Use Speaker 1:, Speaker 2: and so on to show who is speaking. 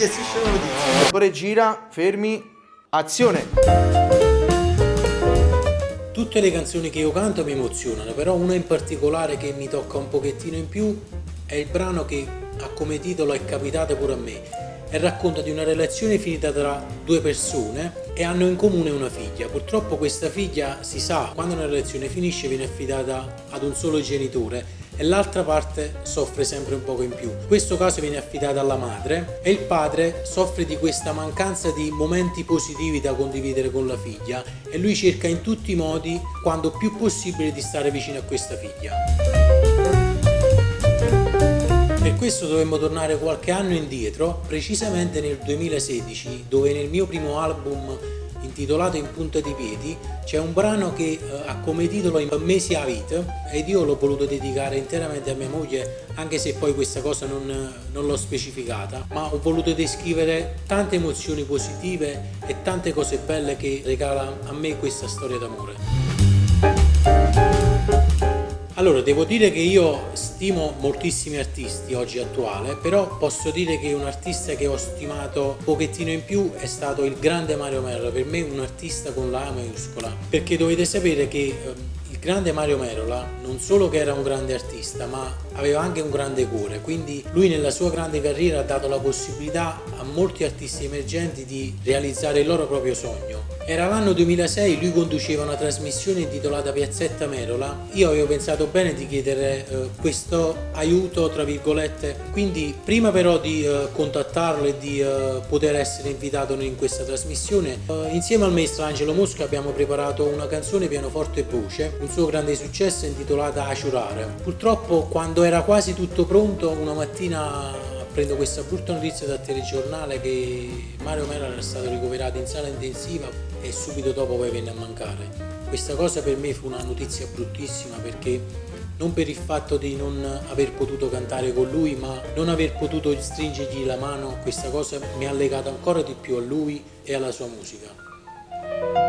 Speaker 1: e Striscia la Notizia. Dopo gira, fermi, azione!
Speaker 2: Tutte le canzoni che io canto mi emozionano, però una in particolare che mi tocca un pochettino in più è il brano che ha come titolo È capitato pure a me e racconta di una relazione finita tra due persone e hanno in comune una figlia. Purtroppo questa figlia, si sa, quando una relazione finisce viene affidata ad un solo genitore e l'altra parte soffre sempre un poco in più. In questo caso viene affidata alla madre e il padre soffre di questa mancanza di momenti positivi da condividere con la figlia e lui cerca in tutti i modi, quando più possibile, di stare vicino a questa figlia. Per questo dovremmo tornare qualche anno indietro, precisamente nel 2016, dove nel mio primo album intitolato In punta di piedi c'è un brano che ha come titolo In mesi a vita ed io l'ho voluto dedicare interamente a mia moglie, anche se poi questa cosa non l'ho specificata, ma ho voluto descrivere tante emozioni positive e tante cose belle che regala a me questa storia d'amore. Allora, devo dire che io stimo moltissimi artisti oggi attuale, però posso dire che un artista che ho stimato un pochettino in più è stato il grande Mario Merola, per me un artista con la A maiuscola, perché dovete sapere che il grande Mario Merola non solo che era un grande artista, ma aveva anche un grande cuore, quindi lui nella sua grande carriera ha dato la possibilità a molti artisti emergenti di realizzare il loro proprio sogno. Era l'anno 2006, lui conduceva una trasmissione intitolata Piazzetta Merola. Io avevo pensato bene di chiedere questo aiuto, tra virgolette, quindi prima però di contattarlo e di poter essere invitato in questa trasmissione, insieme al maestro Angelo Mosca abbiamo preparato una canzone pianoforte e voce, un suo grande successo intitolata Aciurare. Purtroppo quando era quasi tutto pronto, una mattina prendo questa brutta notizia dal telegiornale che Mario Merola era stato ricoverato in sala intensiva e subito dopo poi venne a mancare. Questa cosa per me fu una notizia bruttissima, perché non per il fatto di non aver potuto cantare con lui, ma non aver potuto stringergli la mano, questa cosa mi ha legato ancora di più a lui e alla sua musica.